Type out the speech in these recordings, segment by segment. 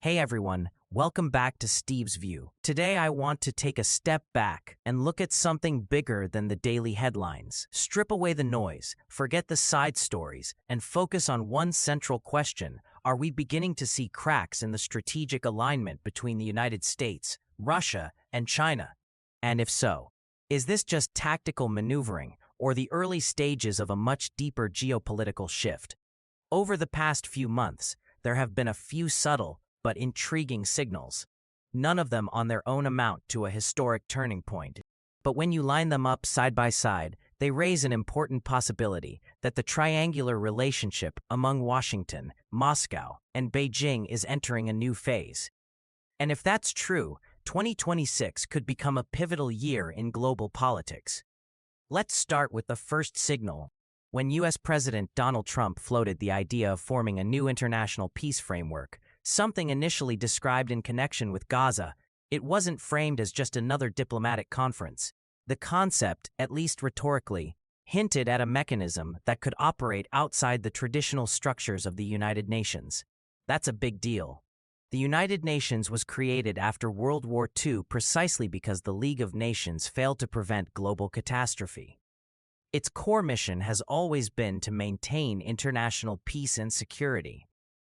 Hey everyone, welcome back to Steve's View. Today I want to take a step back and look at something bigger than the daily headlines. Strip away the noise, forget the side stories, and focus on one central question. Are we beginning to see cracks in the strategic alignment between the United States, Russia, and China? And if so, is this just tactical maneuvering or the early stages of a much deeper geopolitical shift? Over the past few months, there have been a few subtle but intriguing signals. None of them on their own amount to a historic turning point. But when you line them up side by side, they raise an important possibility that the triangular relationship among Washington, Moscow, and Beijing is entering a new phase. And if that's true, 2026 could become a pivotal year in global politics. Let's start with the first signal. When U.S. President Donald Trump floated the idea of forming a new international peace framework, something initially described in connection with Gaza, it wasn't framed as just another diplomatic conference. The concept, at least rhetorically, hinted at a mechanism that could operate outside the traditional structures of the United Nations. That's a big deal. The United Nations was created after World War II precisely because the League of Nations failed to prevent global catastrophe. Its core mission has always been to maintain international peace and security.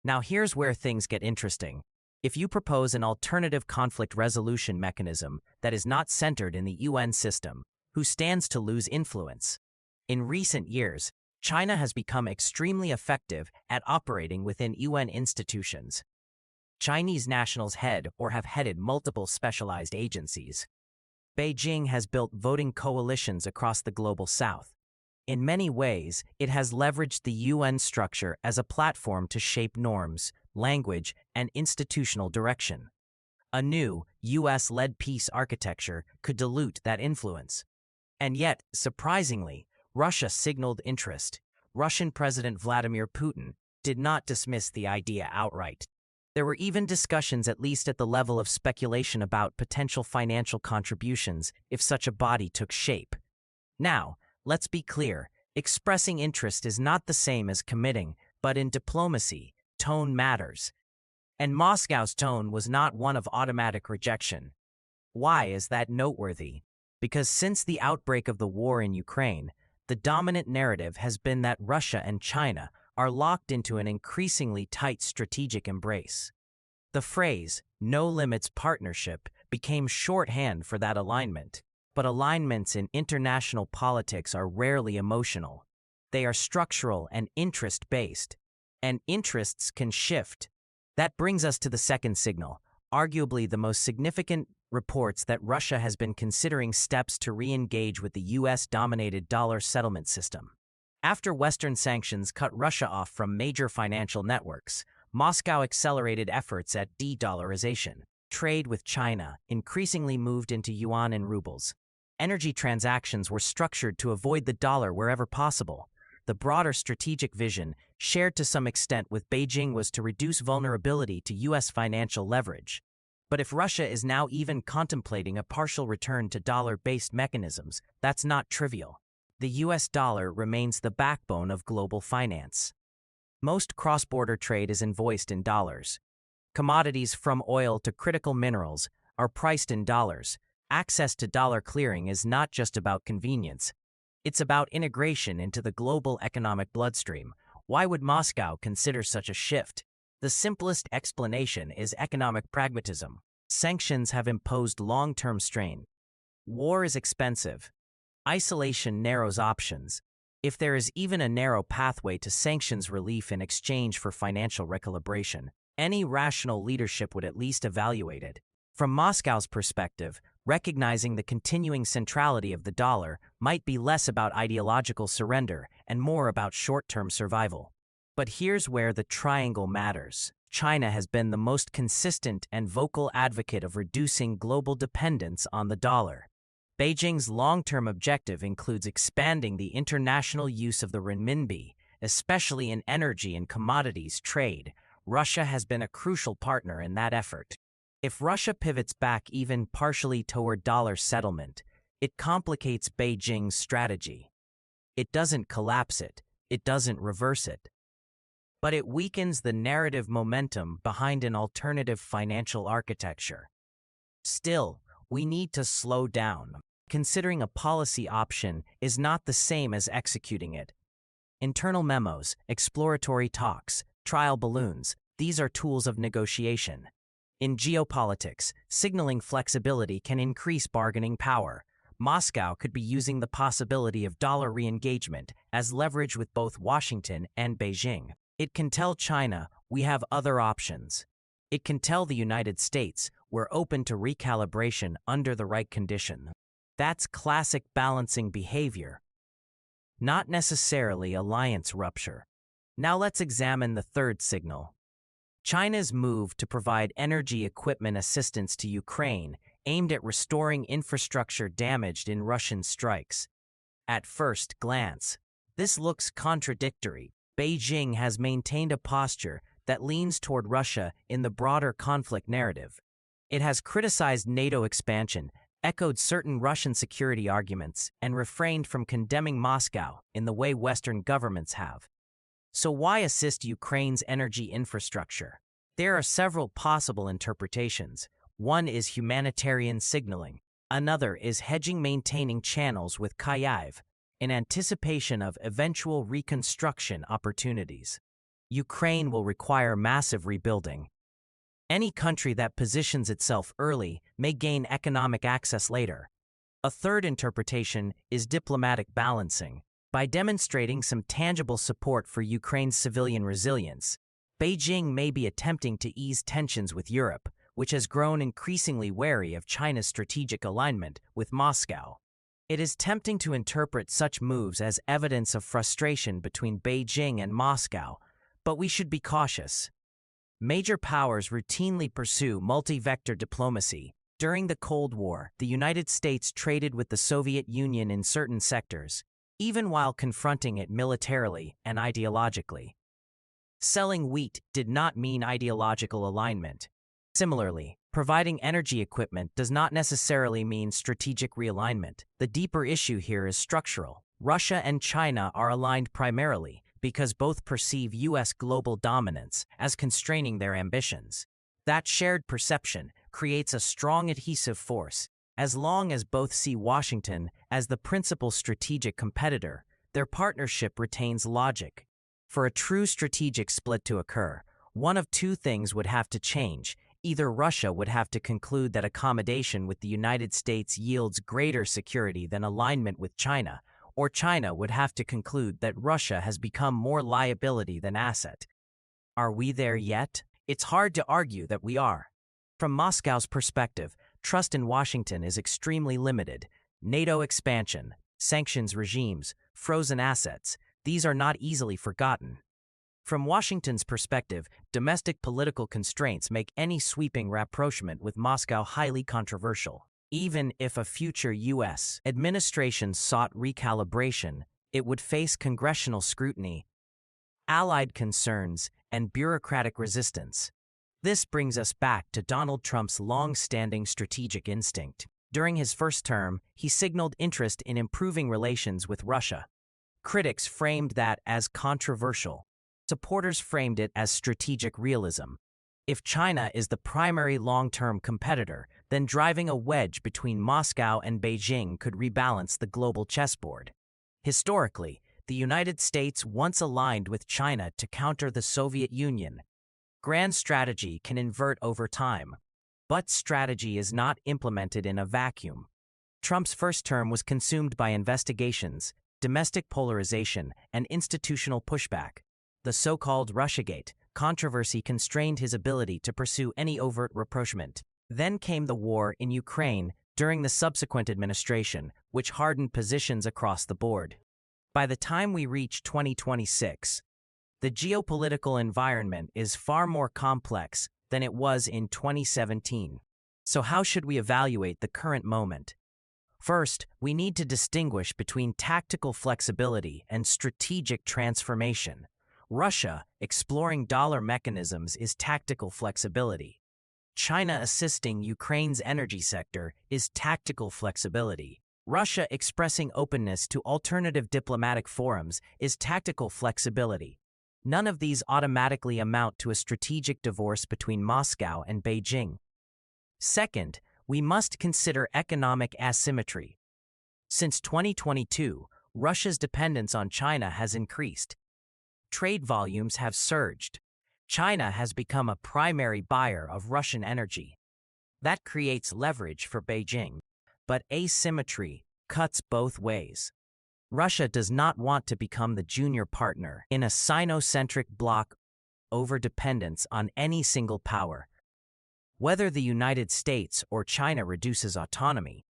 Now here's where things get interesting. If you propose an alternative conflict resolution mechanism that is not centered in the UN system, who stands to lose influence? In recent years, China has become extremely effective at operating within UN institutions. Chinese nationals head or have headed multiple specialized agencies. Beijing has built voting coalitions across the global south. In many ways, it has leveraged the UN structure as a platform to shape norms, language, and institutional direction. A new, US-led peace architecture could dilute that influence. And yet, surprisingly, Russia signaled interest. Russian President Vladimir Putin did not dismiss the idea outright. There were even discussions, at least at the level of speculation, about potential financial contributions if such a body took shape. Now, let's be clear, expressing interest is not the same as committing, but in diplomacy, tone matters. And Moscow's tone was not one of automatic rejection. Why is that noteworthy? Because since the outbreak of the war in Ukraine, the dominant narrative has been that Russia and China are locked into an increasingly tight strategic embrace. The phrase, "no limits partnership," became shorthand for that alignment. But alignments in international politics are rarely emotional. They are structural and interest-based. And interests can shift. That brings us to the second signal, arguably the most significant. Reports that Russia has been considering steps to re-engage with the US-dominated dollar settlement system. After Western sanctions cut Russia off from major financial networks, Moscow accelerated efforts at de-dollarization. Trade with China increasingly moved into yuan and rubles. Energy transactions were structured to avoid the dollar wherever possible. The broader strategic vision, shared to some extent with Beijing, was to reduce vulnerability to U.S. financial leverage. But if Russia is now even contemplating a partial return to dollar-based mechanisms, that's not trivial. The U.S. dollar remains the backbone of global finance. Most cross-border trade is invoiced in dollars. Commodities from oil to critical minerals are priced in dollars. Access to dollar clearing is not just about convenience. It's about integration into the global economic bloodstream. Why would Moscow consider such a shift? The simplest explanation is economic pragmatism. Sanctions have imposed long-term strain. War is expensive. Isolation narrows options. If there is even a narrow pathway to sanctions relief in exchange for financial recalibration, any rational leadership would at least evaluate it. From Moscow's perspective, recognizing the continuing centrality of the dollar might be less about ideological surrender and more about short-term survival. But here's where the triangle matters. China has been the most consistent and vocal advocate of reducing global dependence on the dollar. Beijing's long-term objective includes expanding the international use of the renminbi, especially in energy and commodities trade. Russia has been a crucial partner in that effort. If Russia pivots back even partially toward dollar settlement, it complicates Beijing's strategy. It doesn't collapse it. It doesn't reverse it. but it weakens the narrative momentum behind an alternative financial architecture. Still, we need to slow down. Considering a policy option is not the same as executing it. Internal memos, exploratory talks, trial balloons, these are tools of negotiation. In geopolitics, signaling flexibility can increase bargaining power. Moscow could be using the possibility of dollar re-engagement as leverage with both Washington and Beijing. It can tell China, we have other options. It can tell the United States, we're open to recalibration under the right condition. That's classic balancing behavior, not necessarily alliance rupture. Now let's examine the third signal. China's move to provide energy equipment assistance to Ukraine aimed at restoring infrastructure damaged in Russian strikes. At first glance, this looks contradictory. Beijing has maintained a posture that leans toward Russia in the broader conflict narrative. It has criticized NATO expansion, echoed certain Russian security arguments, and refrained from condemning Moscow in the way Western governments have. So why assist Ukraine's energy infrastructure? There are several possible interpretations. One is humanitarian signaling. Another is hedging, maintaining channels with Kyiv in anticipation of eventual reconstruction opportunities. Ukraine will require massive rebuilding. Any country that positions itself early may gain economic access later. A third interpretation is diplomatic balancing. By demonstrating some tangible support for Ukraine's civilian resilience, Beijing may be attempting to ease tensions with Europe, which has grown increasingly wary of China's strategic alignment with Moscow. It is tempting to interpret such moves as evidence of frustration between Beijing and Moscow, but we should be cautious. Major powers routinely pursue multi-vector diplomacy. During the Cold War, the United States traded with the Soviet Union in certain sectors, even while confronting it militarily and ideologically. Selling wheat did not mean ideological alignment. Similarly, providing energy equipment does not necessarily mean strategic realignment. The deeper issue here is structural. Russia and China are aligned primarily because both perceive U.S. global dominance as constraining their ambitions. That shared perception creates a strong adhesive force. As long as both see Washington as the principal strategic competitor, their partnership retains logic. For a true strategic split to occur, one of two things would have to change. Either Russia would have to conclude that accommodation with the United States yields greater security than alignment with China, or China would have to conclude that Russia has become more liability than asset. Are we there yet? It's hard to argue that we are. From Moscow's perspective, trust in Washington is extremely limited. NATO expansion, sanctions regimes, frozen assets, these are not easily forgotten. From Washington's perspective, domestic political constraints make any sweeping rapprochement with Moscow highly controversial. Even if a future U.S. administration sought recalibration, it would face congressional scrutiny, allied concerns, and bureaucratic resistance. This brings us back to Donald Trump's long-standing strategic instinct. During his first term, he signaled interest in improving relations with Russia. Critics framed that as controversial. Supporters framed it as strategic realism. If China is the primary long-term competitor, then driving a wedge between Moscow and Beijing could rebalance the global chessboard. Historically, the United States once aligned with China to counter the Soviet Union. Grand strategy can invert over time, but strategy is not implemented in a vacuum. Trump's first term was consumed by investigations, domestic polarization, and institutional pushback. The so-called Russiagate controversy constrained his ability to pursue any overt rapprochement. Then came the war in Ukraine during the subsequent administration, which hardened positions across the board. By the time we reach 2026, the geopolitical environment is far more complex than it was in 2017. So how should we evaluate the current moment? First, we need to distinguish between tactical flexibility and strategic transformation. Russia exploring dollar mechanisms is tactical flexibility. China assisting Ukraine's energy sector is tactical flexibility. Russia expressing openness to alternative diplomatic forums is tactical flexibility. None of these automatically amount to a strategic divorce between Moscow and Beijing. Second, we must consider economic asymmetry. Since 2022, Russia's dependence on China has increased. Trade volumes have surged. China has become a primary buyer of Russian energy. That creates leverage for Beijing. But asymmetry cuts both ways. Russia does not want to become the junior partner in a Sino-centric bloc over dependence on any single power, whether the United States or China reduces autonomy.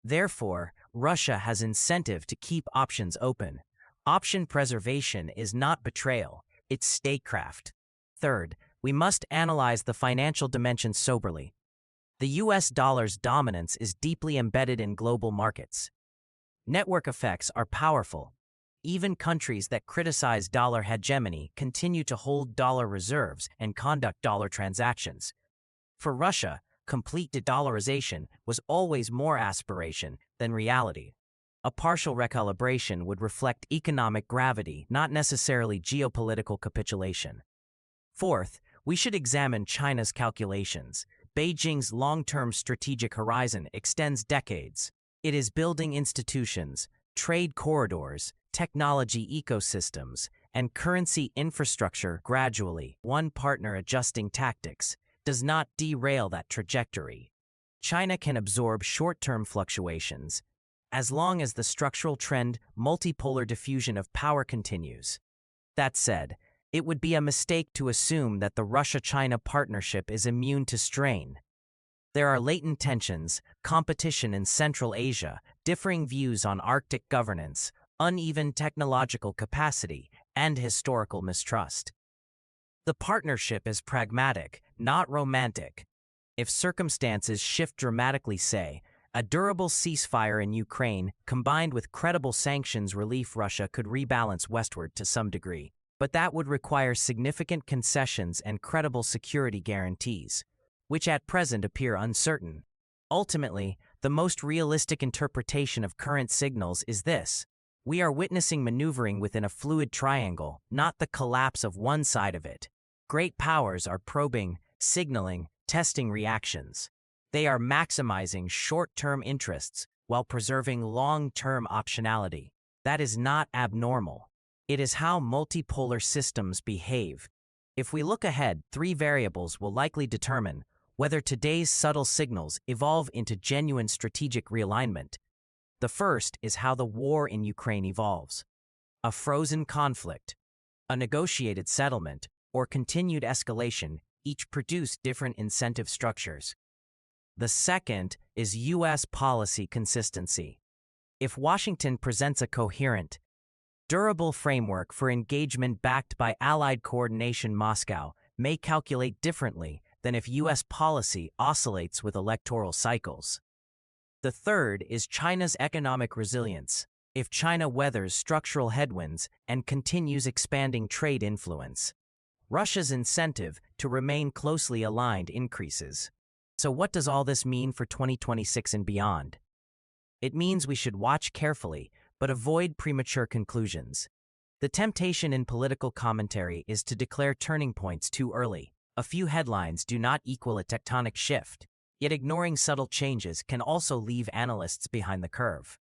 Therefore, Russia has incentive to keep options open. Option preservation is not betrayal, it's statecraft. Third, we must analyze the financial dimension soberly. The US dollar's dominance is deeply embedded in global markets. Network effects are powerful. Even countries that criticize dollar hegemony continue to hold dollar reserves and conduct dollar transactions. For Russia, complete de-dollarization was always more aspiration than reality. A partial recalibration would reflect economic gravity, not necessarily geopolitical capitulation. Fourth, we should examine China's calculations. Beijing's long-term strategic horizon extends decades. It is building institutions, trade corridors, technology ecosystems, and currency infrastructure gradually. One partner adjusting tactics does not derail that trajectory. China can absorb short-term fluctuations as long as the structural trend multipolar diffusion of power continues. That said, it would be a mistake to assume that the Russia-China partnership is immune to strain. There are latent tensions, competition in Central Asia, differing views on Arctic governance, uneven technological capacity, and historical mistrust. The partnership is pragmatic, not romantic. If circumstances shift dramatically, say, a durable ceasefire in Ukraine combined with credible sanctions relief, Russia could rebalance westward to some degree, but that would require significant concessions and credible security guarantees, which at present appear uncertain. Ultimately, the most realistic interpretation of current signals is this: we are witnessing maneuvering within a fluid triangle, not the collapse of one side of it. Great powers are probing, signaling, testing reactions. They are maximizing short-term interests while preserving long-term optionality. That is not abnormal. It is how multipolar systems behave. If we look ahead, three variables will likely determine whether today's subtle signals evolve into genuine strategic realignment. The first is how the war in Ukraine evolves. A frozen conflict, a negotiated settlement, or continued escalation each produce different incentive structures. The second is U.S. policy consistency. If Washington presents a coherent, durable framework for engagement backed by allied coordination, Moscow may calculate differently than if U.S. policy oscillates with electoral cycles. The third is China's economic resilience. If China weathers structural headwinds and continues expanding trade influence, Russia's incentive to remain closely aligned increases. So what does all this mean for 2026 and beyond? It means we should watch carefully, but avoid premature conclusions. The temptation in political commentary is to declare turning points too early. A few headlines do not equal a tectonic shift, yet ignoring subtle changes can also leave analysts behind the curve.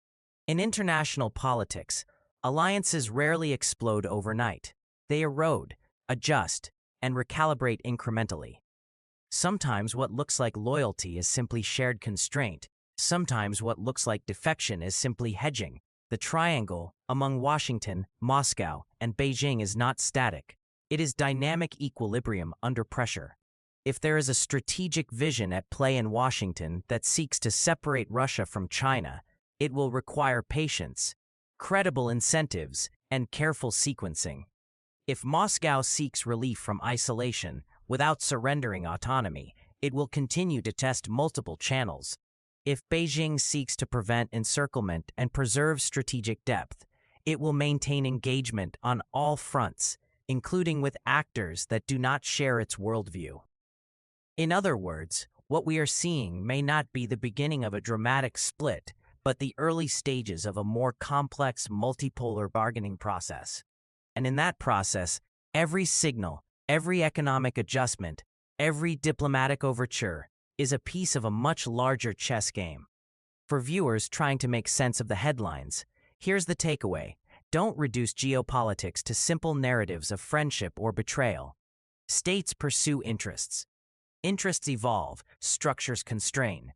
In international politics, alliances rarely explode overnight. They erode, adjust, and recalibrate incrementally. Sometimes what looks like loyalty is simply shared constraint. Sometimes what looks like defection is simply hedging. The triangle among Washington, Moscow, and Beijing is not static. It is dynamic equilibrium under pressure. If there is a strategic vision at play in Washington that seeks to separate Russia from China, it will require patience, credible incentives, and careful sequencing. If Moscow seeks relief from isolation without surrendering autonomy, it will continue to test multiple channels. If Beijing seeks to prevent encirclement and preserve strategic depth, it will maintain engagement on all fronts, including with actors that do not share its worldview. In other words, what we are seeing may not be the beginning of a dramatic split, but the early stages of a more complex multipolar bargaining process. And in that process, Every signal, every economic adjustment, every diplomatic overture is a piece of a much larger chess game. For viewers trying to make sense of the headlines, here's the takeaway. Don't reduce geopolitics to simple narratives of friendship or betrayal. States pursue interests. Interests evolve, structures constrain.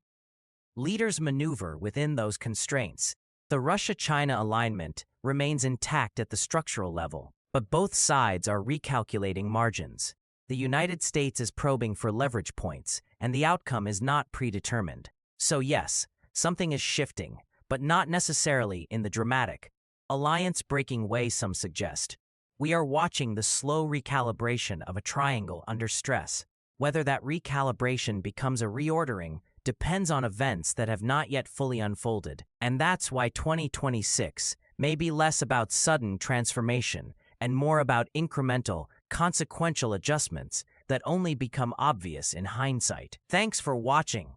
Leaders maneuver within those constraints. The Russia-China alignment remains intact at the structural level, but both sides are recalculating margins. The United States is probing for leverage points, and the outcome is not predetermined. So yes, something is shifting, but not necessarily in the dramatic, alliance-breaking way some suggest. We are watching the slow recalibration of a triangle under stress. Whether that recalibration becomes a reordering depends on events that have not yet fully unfolded, and that's why 2026 may be less about sudden transformation and more about incremental, consequential adjustments that only become obvious in hindsight. Thanks for watching.